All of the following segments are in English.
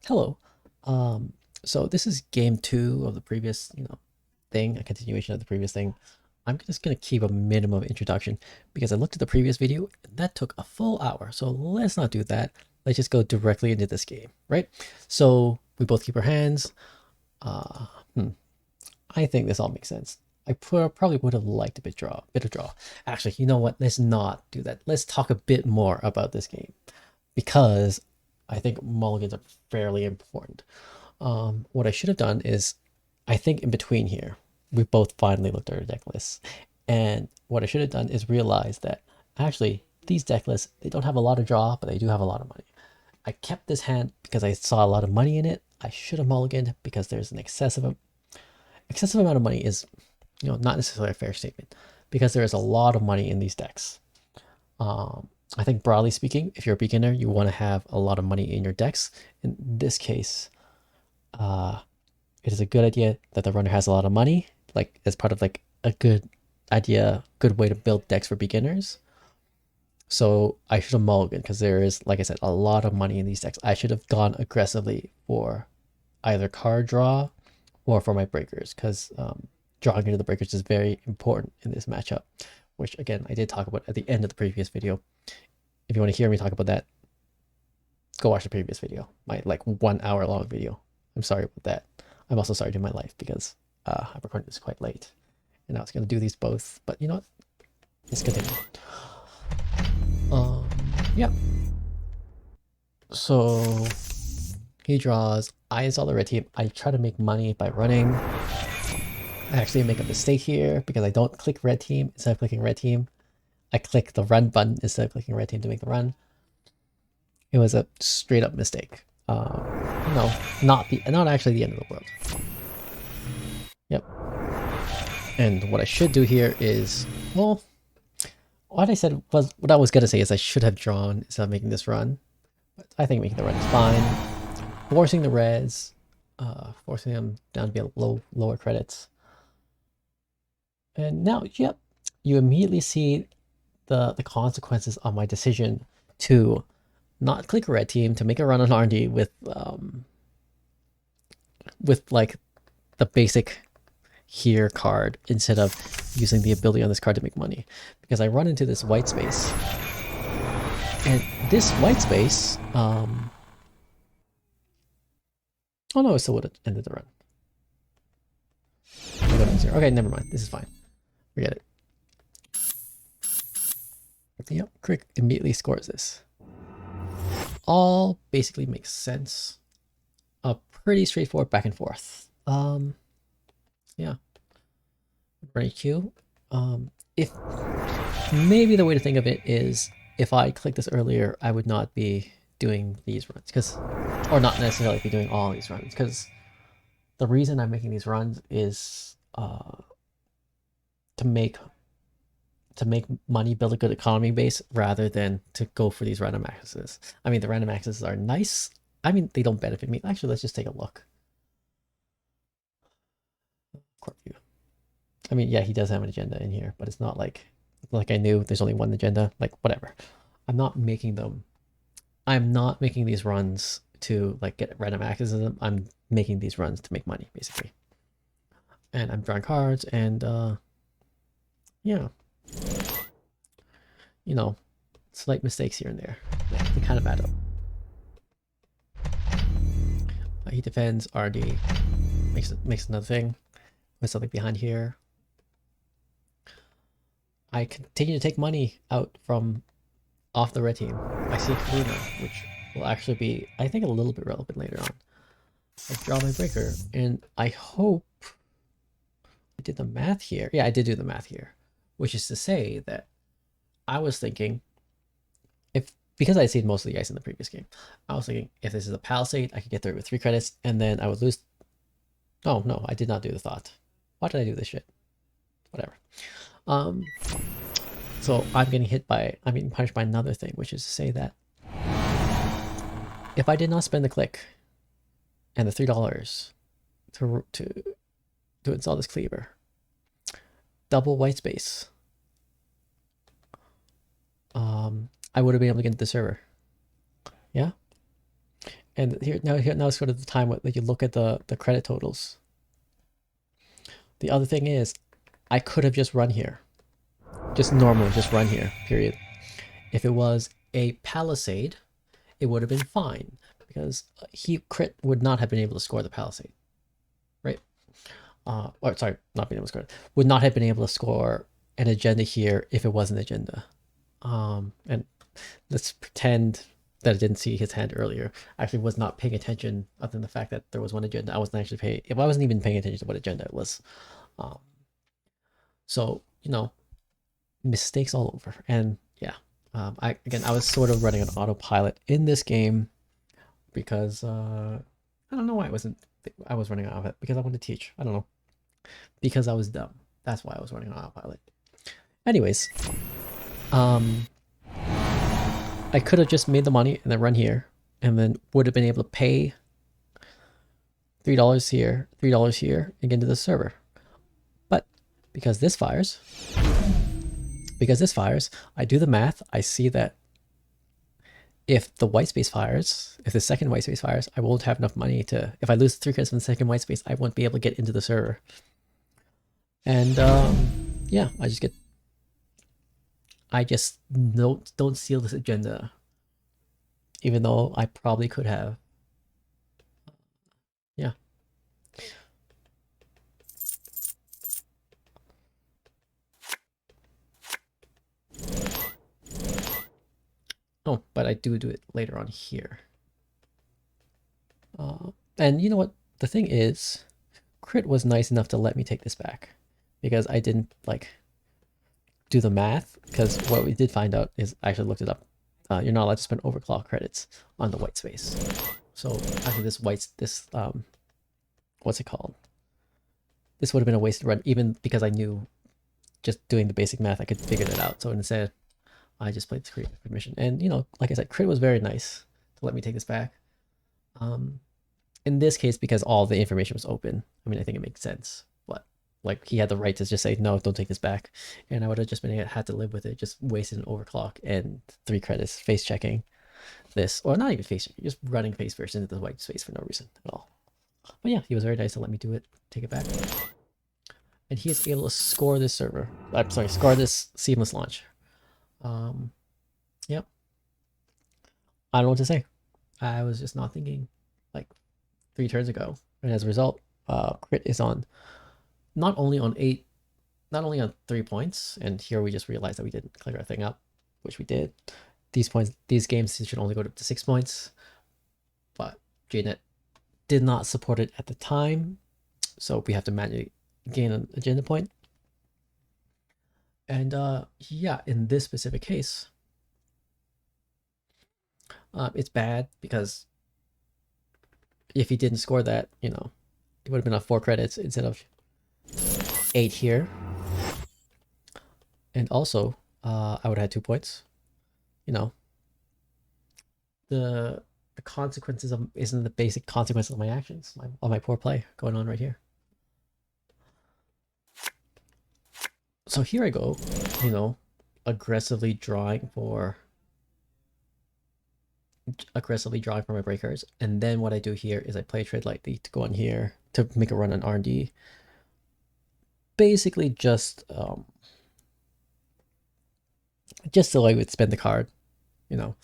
Hello. Um, so this is game two of the previous, thing, a continuation of the previous thing. I'm just gonna keep a minimum introduction because I looked at the previous video and that took a full hour. So let's not do that. Let's just go directly into this game, right? So we both keep our hands. Uh, hmm, I think this all makes sense. Probably would have liked a bit of draw. Actually, you know what? Let's not do that. Let's talk a bit more about this game because I think mulligans are fairly important. What I should have done is, I think in between here, we both finally looked at our deck lists. And what I should have done is realize that actually these deck lists, they don't have a lot of draw, but they do have a lot of money. I kept this hand because I saw a lot of money in it. I should have mulliganed because there's an excessive amount of money is, not necessarily a fair statement because there is a lot of money in these decks. I think broadly speaking, if you're a beginner, you want to have a lot of money in your decks. In this case, uh, it is a good idea that the runner has a lot of money, like as part of like a good idea, good way to build decks for beginners. So I should have mulliganed because there is, like I said, a lot of money in these decks. I should have gone aggressively for either card draw or for my breakers because drawing into the breakers is very important in this matchup, which again I did talk about at the end of the previous video. If you want to hear me talk about that, go watch the previous video, my like 1 hour long video. I'm sorry about that. I'm also sorry to my life because I'm recording this quite late, and I was gonna do these both, but you know what? Let's continue. Um, yeah. So he draws. I install the red team. I try to make money by running. I actually make a mistake here because I don't click red team instead of clicking red team. I click the run button instead of clicking red team to make the run. It was a straight up mistake. No, not actually the end of the world. Yep. And what I should do here is, well, what I was gonna say is I should have drawn instead of making this run. But I think making the run is fine. Forcing the reds, forcing them down to be lower credits. And now, yep, you immediately see the consequences of my decision to not click red team to make a run on R&D with like the basic here card instead of using the ability on this card to make money, because I run into this white space, and this white space oh no, it still would have ended the run. Okay, never mind, this is fine, forget it. Yep, Crick immediately scores this. All basically makes sense. A pretty straightforward back and forth. Yeah, running Q. If maybe the way to think of it is, if I clicked this earlier, I would not be doing these runs, or not necessarily be doing all these runs, because the reason I'm making these runs is to make money, build a good economy base, rather than to go for these random accesses. I mean, the random accesses are nice. I mean, they don't benefit me. Actually, let's just take a look. Court view. I mean, yeah, he does have an agenda in here, but it's not like I knew there's only one agenda. Like, whatever. I'm not making them. I'm not making these runs to like get random accesses. I'm making these runs to make money, basically. And I'm drawing cards, and yeah, you know, slight mistakes here and there. They kind of add up. He defends RD, makes another thing with something behind here. I continue to take money out from off the red team. I see Karuna, which will actually be, I think, a little bit relevant later on. I draw my breaker, and I hope I did the math here. Yeah, I did do the math here, which is to say that I was thinking, because I had seen most of the ice in the previous game, I was thinking if this is a palisade, I could get through it with 3 credits, and then I would lose. Oh no, I did not do the thought. Why did I do this shit? Whatever. So I'm being punished by another thing, which is to say that if I did not spend the click and the $3 to install this cleaver, double white space, I would have been able to get into the server. Yeah, And now is sort of the time that you look at the credit totals. The other thing is, I could have just run here, just normal, just run here. Period. If it was a Palisade, it would have been fine because Crit would not have been able to score the Palisade, right? Or sorry, not being able to score it. Would not have been able to score an agenda here if it was an agenda. And let's pretend that I didn't see his hand earlier. I actually was not paying attention other than the fact that there was one agenda. I wasn't actually paying, if I wasn't even paying attention to what agenda it was. So, you know, mistakes all over. And yeah, I was sort of running on autopilot in this game because I don't know why I was running on autopilot, because I wanted to teach. I don't know. Because I was dumb. That's why I was running on autopilot. Anyways, I could have just made the money and then run here, and then would have been able to pay $3 here, $3 here, and get into the server. But because this fires, I do the math. I see that if the white space fires, if the second white space fires, I won't have enough money to, if I lose 3 credits from the second white space, I won't be able to get into the server. And yeah, I just don't seal this agenda, even though I probably could have. Yeah. Oh, but I do it later on here. And you know what? The thing is, Crit was nice enough to let me take this back because I didn't like do the math, because what we did find out is, I actually looked it up. You're not allowed to spend overclock credits on the white space. So actually this what's it called? This would have been a wasted run, even because I knew just doing the basic math, I could figure that out. So instead, I just played this creative mission. And you know, like I said, Crit was very nice to let me take this back. In this case, because all the information was open, I mean, I think it makes sense. But like, he had the right to just say, no, don't take this back. And I would have just had to live with it, just wasting an overclock and 3 credits, face checking this, or not even face checking, just running face first into the white space for no reason at all. But yeah, he was very nice to let me do it, take it back. And he is able to score this server. I'm sorry, score this seamless launch. Yep. I don't know what to say. I was just not thinking like 3 turns ago. And as a result, Crit is on not only on 3 points, and here we just realized that we didn't clear our thing up, which we did. These games should only go up to 6 points, but JNet did not support it at the time, so we have to manually gain an agenda point. And yeah, in this specific case, it's bad because if he didn't score that, you know, it would have been on 4 credits instead of 8 here. And also, I would have had 2 points. You know, the consequences isn't the basic consequences of my actions, of my poor play going on right here. So here I go, you know, aggressively drawing for my breakers, and then what I do here is I play trade lightly to go on here to make a run on R&D. Basically just so I would spend the card. You know,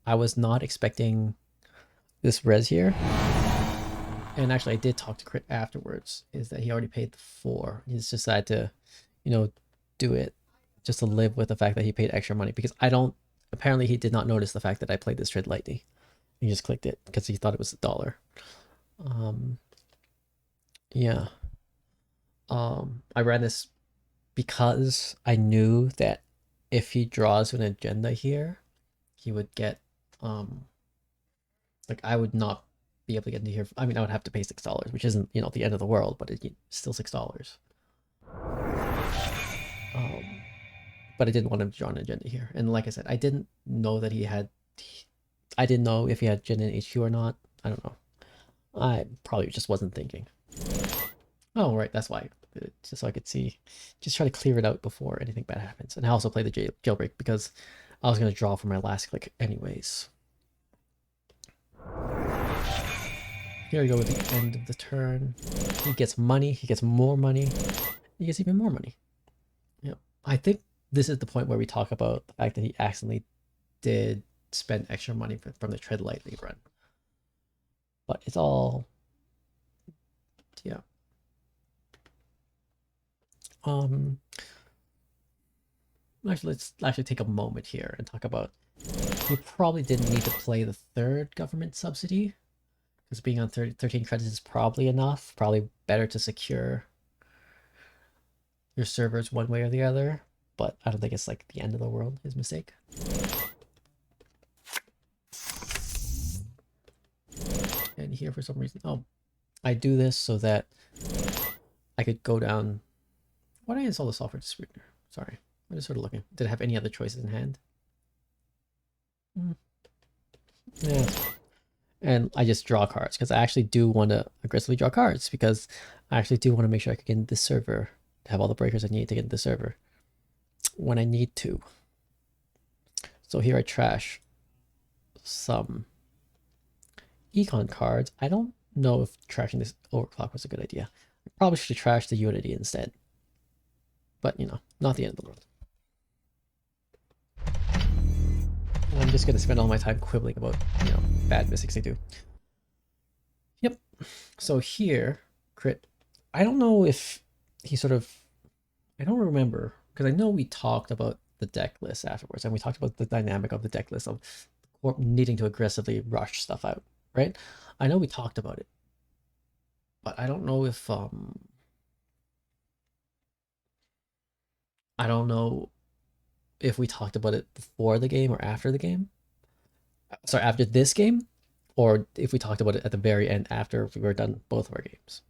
I was not expecting this res here. And actually I did talk to Crit afterwards, is that he already paid the 4. He's decided to, you know, do it just to live with the fact that he paid extra money, because apparently he did not notice the fact that I played this trade lightly. He just clicked it because he thought it was $1. Yeah. I ran this because I knew that if he draws an agenda here, he would get like, I would not be able to get into here. I mean, I would have to pay $6, which isn't, you know, the end of the world, but it's still $6. But I didn't want him to draw an agenda here. And like I said, I didn't know that I didn't know if he had Jin in HQ or not. I don't know. I probably just wasn't thinking. Oh, right, that's why. Just so I could see, just try to clear it out before anything bad happens. And I also played the jailbreak because I was going to draw for my last click anyways. Here we go with the end of the turn. He gets money. He gets more money. He gets even more money. Yeah, I think this is the point where we talk about the fact that he accidentally did spend extra money from the tread lightly run. But it's all, yeah. Actually, let's actually take a moment here and talk about, you probably didn't need to play the third government subsidy, because being on 13 credits is probably enough. Probably better to secure your servers one way or the other, but I don't think it's like the end of the world, his mistake. And here for some reason, oh, I do this so that I could go down. Why did I install the software distributor? Sorry, I'm just sort of looking. Did I have any other choices in hand? Yeah. And I just draw cards because I actually do want to aggressively draw cards, because I actually do want to make sure I can get into this server to have all the breakers I need to get into the server when I need to. So here I trash some econ cards. I don't know if trashing this overclock was a good idea. I probably should trash the Unity instead. But, you know, not the end of the world. I'm just going to spend all my time quibbling about, you know, bad mistakes I do. Yep. So here, crit. I don't know if he sort of... I don't remember, because I know we talked about the deck list afterwards, and we talked about the dynamic of the deck list of needing to aggressively rush stuff out, right? I know we talked about it, but I don't know if I don't know if we talked about it before the game or after the game. Sorry, after this game, or if we talked about it at the very end after we were done both of our games.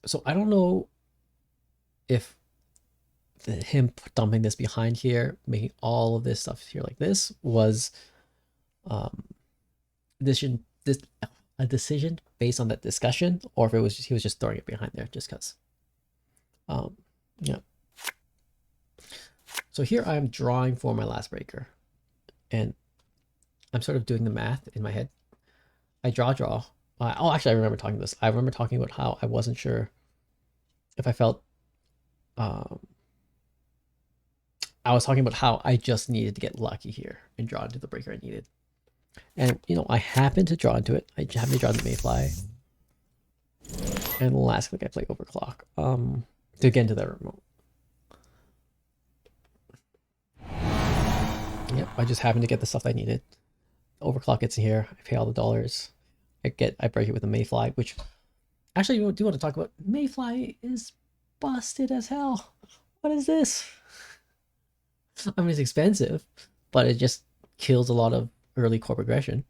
So I don't know if him dumping this behind here, making all of this stuff here like this, was a decision based on that discussion, or if it was just, he was just throwing it behind there just because. Yeah. So here I'm drawing for my last breaker, and I'm sort of doing the math in my head. I draw. Oh, actually, I remember talking this. I remember talking about how I wasn't sure if I felt. I was talking about how I just needed to get lucky here and draw into the breaker I needed. And, you know, I happened to draw into it. I happened to draw the Mayfly. And last click I play Overclock to get into that remote. Yep, I just happened to get the stuff I needed. Overclock gets in here. I pay all the dollars. I break it with a Mayfly, which actually I do want to talk about. Mayfly is busted as hell. What is this? I mean, it's expensive, but it just kills a lot of early core progression.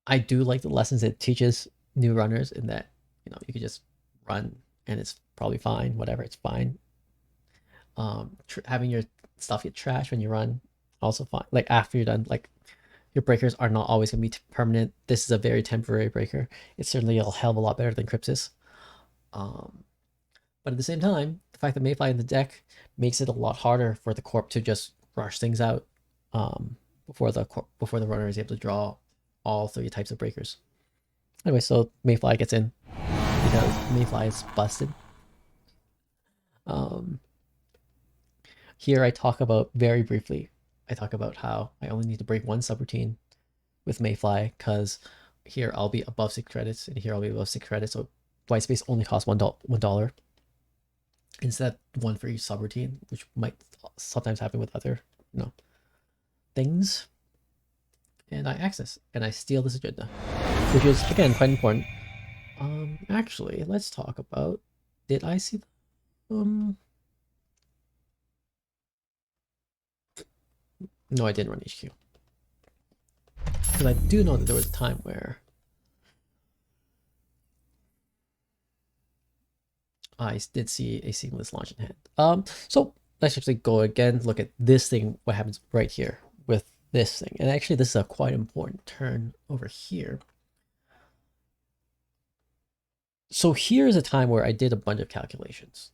I do like the lessons it teaches new runners, in that, you know, you can just run and it's probably fine, whatever, it's fine. Having your stuff get trashed when you run, also fine. Like after you're done, like your breakers are not always going to be permanent. This is a very temporary breaker. It's certainly a hell of a lot better than Crypsis. But at the same time, the fact that Mayfly in the deck makes it a lot harder for the corp to just rush things out before the runner is able to draw all 3 types of breakers. Anyway, so Mayfly gets in because Mayfly is busted. Here I talk about, very briefly, I talk about how I only need to break 1 subroutine with Mayfly, because here I'll be above 6 credits and here I'll be above 6 credits, so white space only costs $1 instead of 1 for each subroutine, which might sometimes happen with other, you know, things. And I access and I steal this agenda, which is again quite important. Actually, let's talk about, did I see the, no, I didn't run HQ, because I do know that there was a time where I did see a seamless launch in hand. So let's actually go again, look at this thing, what happens right here with this thing. And actually this is a quite important turn over here. So here's a time where I did a bunch of calculations.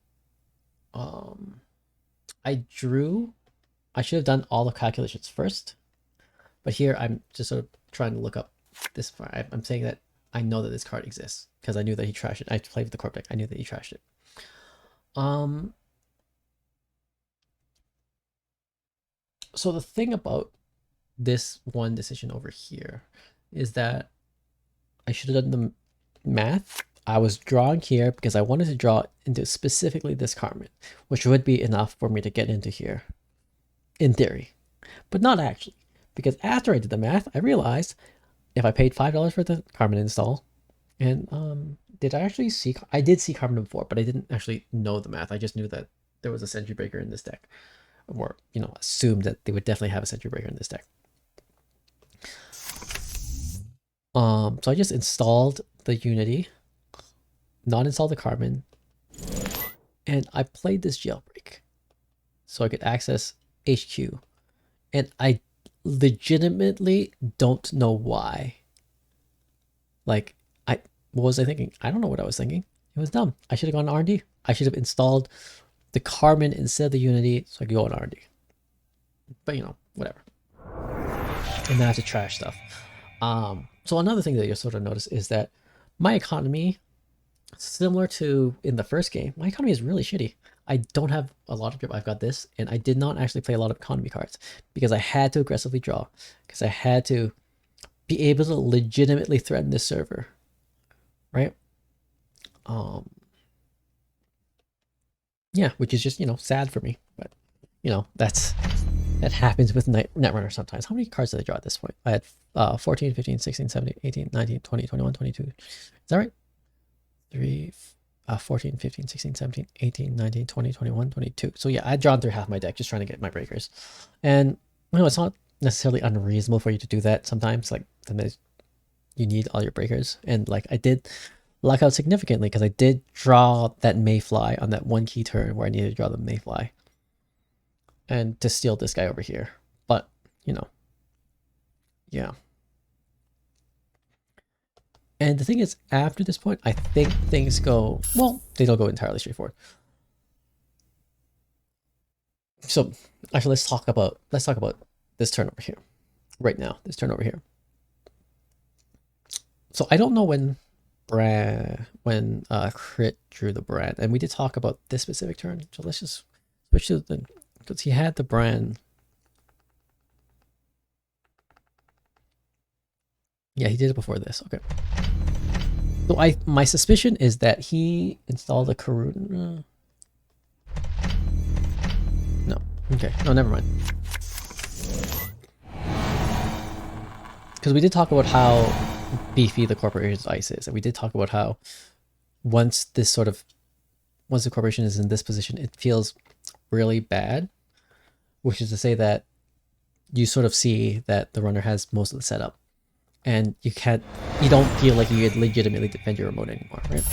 I should have done all the calculations first, But here I'm just sort of trying to look up this far. I'm saying that I know that this card exists because I knew that he trashed it. I played with the Corp deck. I knew that he trashed it. So the thing about this one decision over here is that I should have done the math. I was drawing here because I wanted to draw into specifically this Carmen, which would be enough for me to get into here, in theory, but not actually, because after I did the math, I realized if I paid $5 for the Carmen install, and did I actually see? I did see Carmen before, but I didn't actually know the math. I just knew that there was a Sentry Breaker in this deck, or assumed that they would definitely have a Sentry Breaker in this deck. So I just installed the Unity, not installed the Carmen, and I played this Jailbreak so I could access HQ. And I legitimately don't know why. Like, what was I thinking? I don't know what I was thinking. It was dumb. I should have gone to R&D. I should have installed the Carmen instead of the Unity so I could go on R&D. But whatever. And then I have to trash stuff. So another thing that you'll sort of notice is that my economy, similar to in the first game, my economy is really shitty. I don't have a lot of drip. I've got this, and I did not actually play a lot of economy cards because I had to aggressively draw, because I had to be able to legitimately threaten this server, right? Yeah, which is just sad for me, but that happens with Netrunner sometimes. How many cards did I draw at this point? I had 14, 15, 16, 17, 18, 19, 20, 21, 22. Is that right? 14, 15, 16, 17, 18, 19, 20, 21, 22. So yeah, I'd drawn through half my deck just trying to get my breakers. And it's not necessarily unreasonable for you to do that sometimes. Like, sometimes you need all your breakers. And like, I did luck out significantly because I did draw that Mayfly on that one key turn where I needed to draw the Mayfly and to steal this guy over here. But yeah. And the thing is, after this point, I think things go, well, they don't go entirely straightforward. So actually, let's talk about this turn over here right now. This turn over here. So I don't know when Crit drew the brand, and we did talk about this specific turn. So let's just switch to the, because he had the brand. Yeah, he did it before this. Okay. So my suspicion is that he installed a Karuna. No. Okay. No, never mind. Because we did talk about how beefy the corporation's ice is, and we did talk about how once the corporation is in this position, it feels really bad, which is to say that you sort of see that the runner has most of the setup, and you don't feel like you could legitimately defend your remote anymore, right?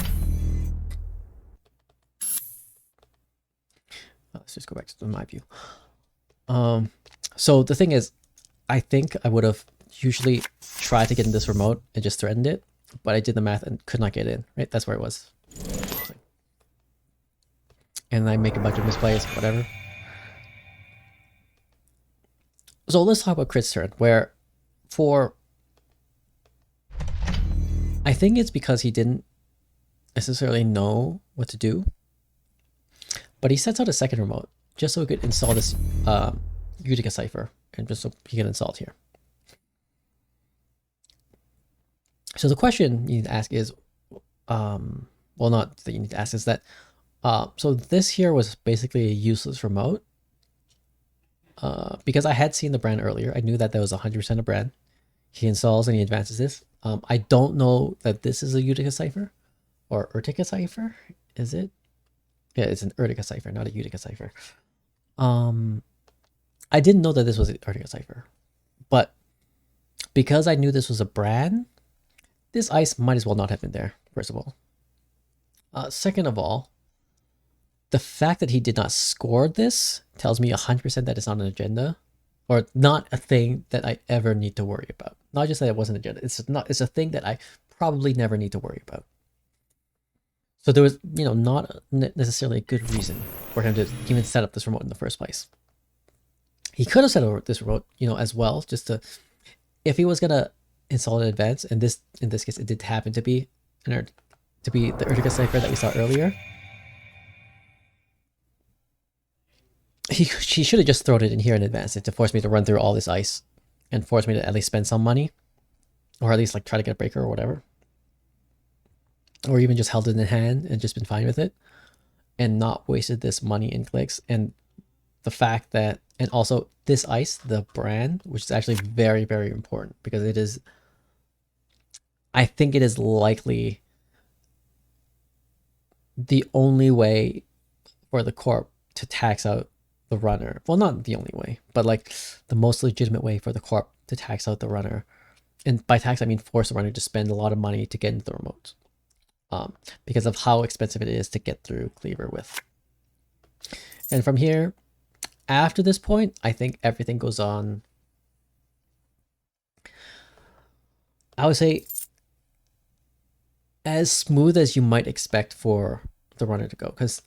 Let's just go back to my view. So the thing is, I think I would have usually tried to get in this remote and just threatened it, but I did the math and could not get in, right? That's where it was. And I make a bunch of misplays, whatever. So let's talk about Crit's turn, where I think it's because he didn't necessarily know what to do, but he sets out a second remote just so he could install this Utica Cipher, and just so he can install it here. So the question you need to ask is, well, not that you need to ask, is that, so this here was basically a useless remote, because I had seen the brand earlier. I knew that there was 100% a brand. He installs and he advances this. I don't know that this is a Utica Cipher or Urtica Cipher. Is it? Yeah, it's an Urtica Cipher, not a Utica Cipher. I didn't know that this was an Urtica Cipher, but because I knew this was a brand, this ice might as well not have been there, first of all. Second of all, the fact that he did not score this tells me 100% that it's not an agenda, or not a thing that I ever need to worry about. Not just that it wasn't an agenda, it's a thing that I probably never need to worry about. So there was, not necessarily a good reason for him to even set up this remote in the first place. He could have set up this remote, as well, just to if he was gonna install in advance, and this in this case it did happen to be the Urtica Cipher that we saw earlier, he should have just thrown it in here in advance to force me to run through all this ice and force me to at least spend some money, or at least like try to get a breaker or whatever, or even just held it in hand and just been fine with it and not wasted this money in clicks. And the fact that, and also this ice, the brand, which is actually very, very important because it is, I think it is likely the only way for the corp to tax out the runner. Well, not the only way, but like the most legitimate way for the corp to tax out the runner. And by tax, I mean force the runner to spend a lot of money to get into the remote, because of how expensive it is to get through Cleaver with. And from here, after this point, I think everything goes on, I would say, as smooth as you might expect for the runner to go. Because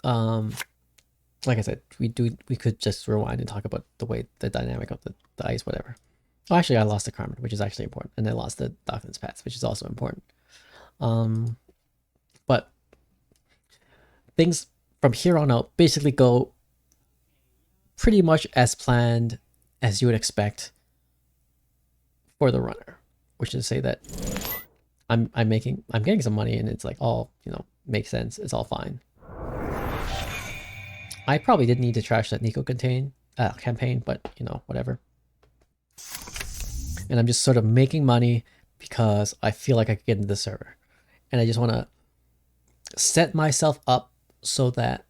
like I said, we could just rewind and talk about the way the dynamic of the ice, whatever. Oh, actually, I lost the Carmen, which is actually important, and I lost the Doctrines Paths, which is also important. But things from here on out basically go pretty much as planned as you would expect for the runner, which is to say that I'm getting some money and it's like all, makes sense. It's all fine. I probably didn't need to trash that Nico campaign, but whatever. And I'm just sort of making money because I feel like I could get into the server. And I just want to set myself up so that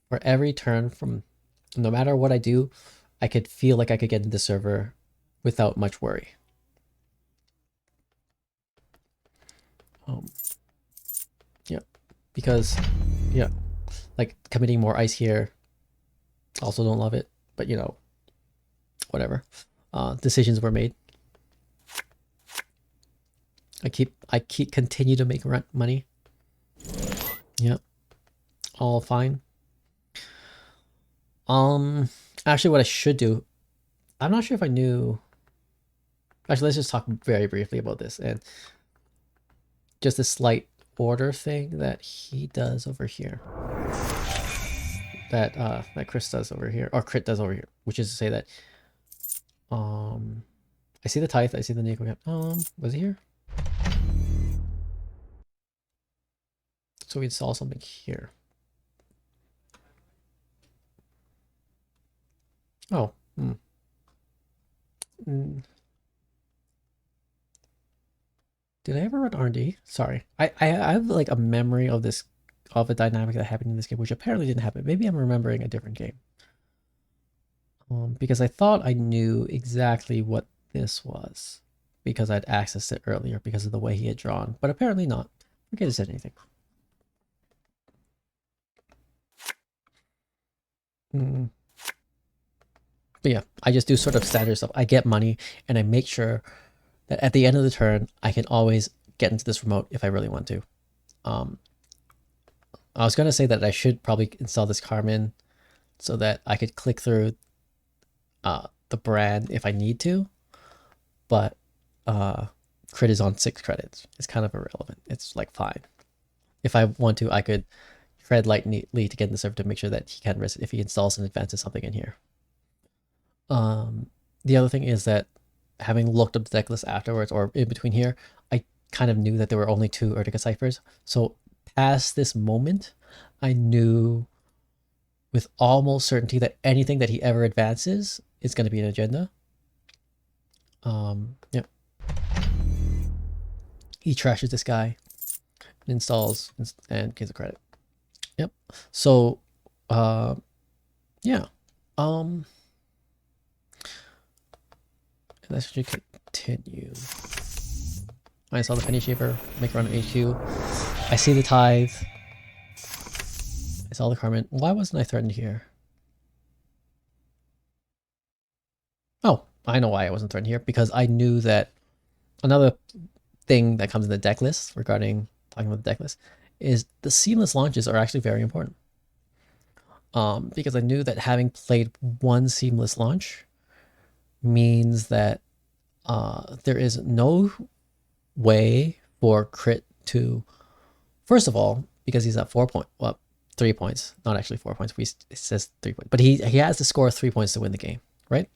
for every turn, from no matter what I do, I could feel like I could get into the server without much worry. Yeah, because like committing more ice here, also don't love it, but whatever. Decisions were made. I continue to make money. Yep, all fine. Actually, what I should do, I'm not sure if I knew. Actually, let's just talk very briefly about this and just a slight order thing that he does over here. That Chris does over here, or Crit does over here, which is to say that I see the Tithe, I see the Nico cap. Was he here? So we install something here. Oh, Did I ever run R&D? Sorry. I have like a memory of this, of a dynamic that happened in this game, which apparently didn't happen. Maybe I'm remembering a different game. Because I thought I knew exactly what this was because I'd accessed it earlier because of the way he had drawn, but apparently not. Forget I said anything. But yeah, I just do sort of standard stuff. I get money and I make sure that at the end of the turn, I can always get into this remote if I really want to. I was going to say that I should probably install this Carmen so that I could click through the brand if I need to, but Crit is on 6 credits. It's kind of irrelevant. It's like fine. If I want to, I could tread lightly to get in the server to make sure that he can't risk it if he installs and advances something in here. The other thing is that having looked up the deck list afterwards or in between here, I kind of knew that there were only 2 Urtica Ciphers. So past this moment, I knew with almost certainty that anything that he ever advances is going to be an agenda. Yep. He trashes this guy, installs, and gives a credit. Yep. So, yeah. Let's just continue. I saw the Penny Shaper, make run HQ. I see the Tithe. I saw the Carmen. Why wasn't I threatened here? Oh, I know why I wasn't threatened here. Because I knew that another thing that comes in the deck list regarding talking about the deck list is the seamless launches are actually very important. Because I knew that having played one seamless launch means that there is no way for Crit to, first of all, because he's at 3 points, not actually 4 points. It says 3 points, but he has to score 3 points to win the game, right?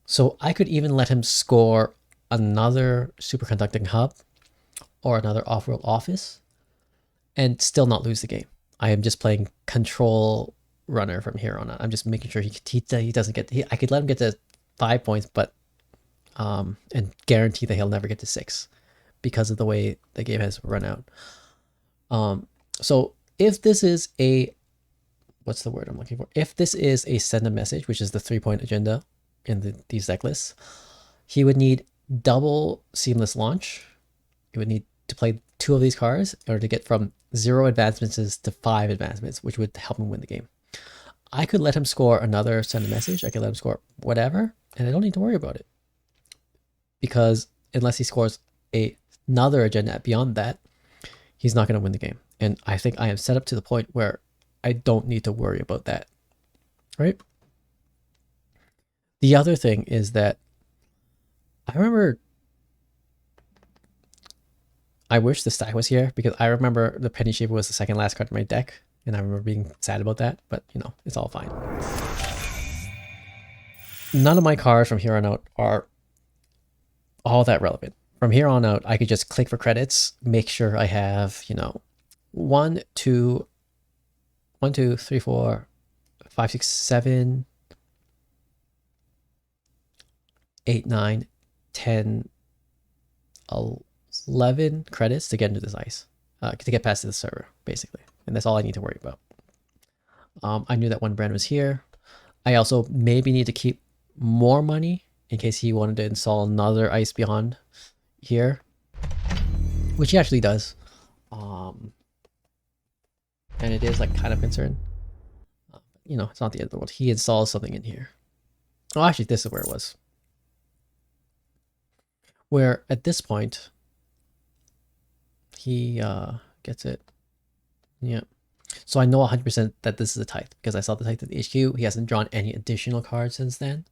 So I could even let him score another superconducting hub or another off-world office and still not lose the game. I am just playing control runner from here on out. I'm just making sure he doesn't get, I could let him get to 5 points, but and guarantee that he'll never get to 6 because of the way the game has run out. So if this is a, what's the word I'm looking for? If this is a send a message, which is the 3-point agenda in these deck lists, he would need double seamless launch. He would need to play 2 of these cards in order to get from 0 advancements to 5 advancements, which would help him win the game. I could let him score another send a message. I could let him score whatever, and I don't need to worry about it. Because unless he scores another agenda beyond that, he's not going to win the game. And I think I am set up to the point where I don't need to worry about that, right? The other thing is that I remember, I wish the stack was here because I remember the Penny Shaper was the second last card in my deck, and I remember being sad about that, but you know, it's all fine. None of my cards from here on out are all that relevant. From here on out, I could just click for credits, make sure I have, you know, 1, 2, 3, 4, 5, 6, 7, 8, 9, 10, 11 credits to get into this ice, to get past the server, basically. And that's all I need to worry about. I knew that one brand was here. I also maybe need to keep more money in case he wanted to install another ice beyond here, which he actually does. And it is like kind of concerned. You know, it's not the end of the world. He installs something in here. Oh, actually, this is where it was. Where at this point, he gets it. Yeah. So I know 100% that this is a Tithe because I saw the Tithe at the HQ. He hasn't drawn any additional cards since then.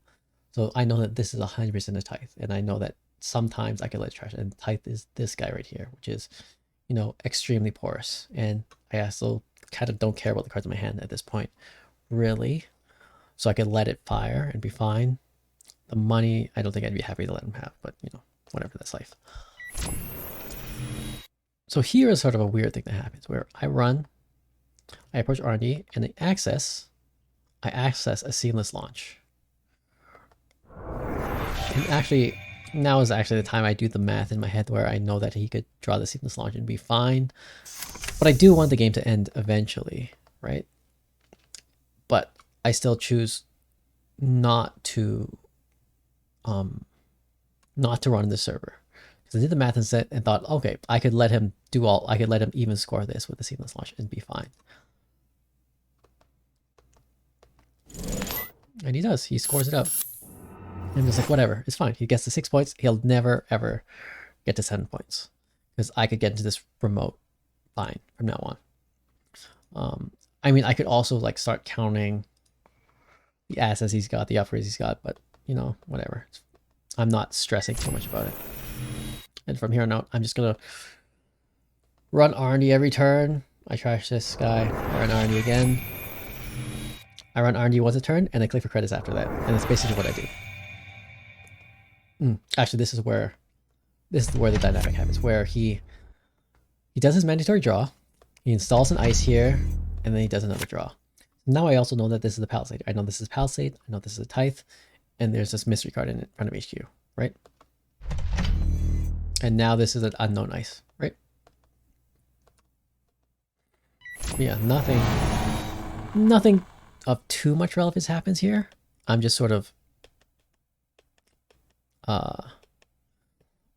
So I know that this is 100% a Tithe. And I know that sometimes I can let it trash. And Tithe is this guy right here, which is, you know, extremely porous. And I also kind of don't care about the cards in my hand at this point, really. So I could let it fire and be fine. The money, I don't think I'd be happy to let him have, but you know, whatever, that's life. So here is sort of a weird thing that happens where I approach R&D, and I access a seamless launch. And actually, now is actually the time I do the math in my head where I know that he could draw the seamless launch and be fine. But I do want the game to end eventually, right? But I still choose not to run the server. Because I did the math and thought, okay, I could let him even score this with the seamless launch and be fine. And he does. He scores it out. And I'm just like, whatever, it's fine. He gets to 6 points. He'll never, ever get to 7 points. Because I could get into this remote fine from now on. I mean, I could also like start counting the assets he's got, the upgrades he's got, but you know, whatever. I'm not stressing too much about it. And from here on out, I'm just gonna run R&D every turn. I trash this guy, I run R&D again. I run R&D once a turn, and I click for credits after that. And that's basically what I do. Actually, this is where the dynamic happens, where he does his mandatory draw, he installs an ice here, and then he does another draw. Now I also know that this is the Palisade. I know this is Palisade, I know this is a Tithe, and there's this mystery card in front of HQ, right? And now this is an unknown ice, right? Yeah, nothing of too much relevance happens here. I'm just sort of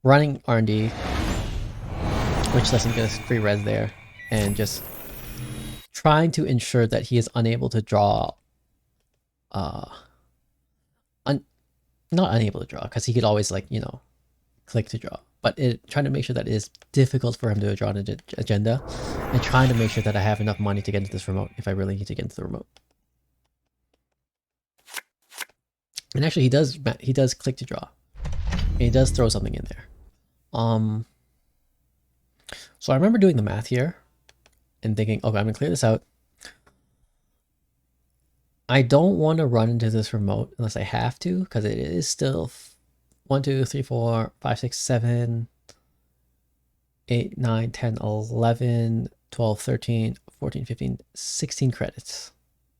running R&D, which lets him get a free res there, and just trying to ensure that he is unable to draw, not unable to draw, because he could always, like, you know, click to draw, but trying to make sure that it is difficult for him to draw an agenda, and trying to make sure that I have enough money to get into this remote if I really need to get into the remote. And actually he does click to draw. It does throw something in there. So I remember doing the math here and thinking, okay, I'm gonna clear this out. I don't want to run into this remote unless I have to, because it is still 1, 2, 3, 4, 5, 6, 7, 8, 9, 10, 11, 12, 13, 14, 15, 16 credits.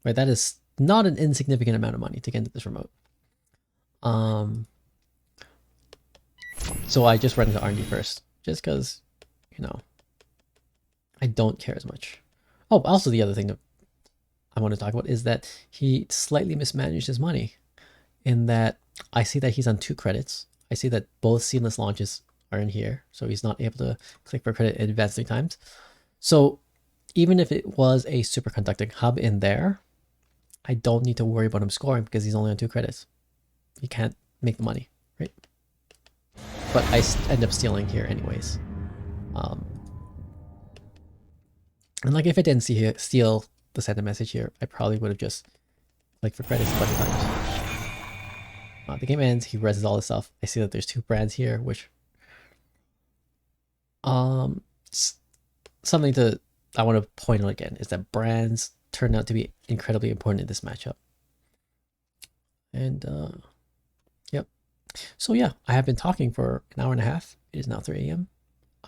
Right, that is not an insignificant amount of money to get into this remote. So I just run into R&D first, just because, you know, I don't care as much. Oh, also the other thing that I want to talk about is that he slightly mismanaged his money in that I see that he's on 2 credits. I see that both seamless launches are in here, so he's not able to click for credit and advance 3 times. So even if it was a superconducting hub in there, I don't need to worry about him scoring because he's only on 2 credits. He can't make the money, right? But I end up stealing here anyways. And like if I didn't steal the send a message here, I probably would have just clicked for credits a bunch of times. The game ends, he reses all this stuff. I see that there's 2 brands here, which something to I want to point out again is that brands turned out to be incredibly important in this matchup. And yep. So yeah, I have been talking for an hour and a half. It is now 3 a.m.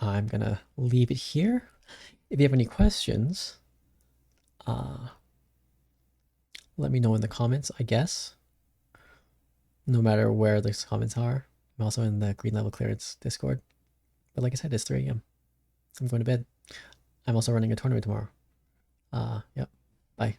I'm gonna leave it here. If you have any questions, let me know in the comments, I guess. No matter where those comments are. I'm also in the Green Level Clearance Discord. But like I said, it's 3 a.m. I'm going to bed. I'm also running a tournament tomorrow. Yep. Bye.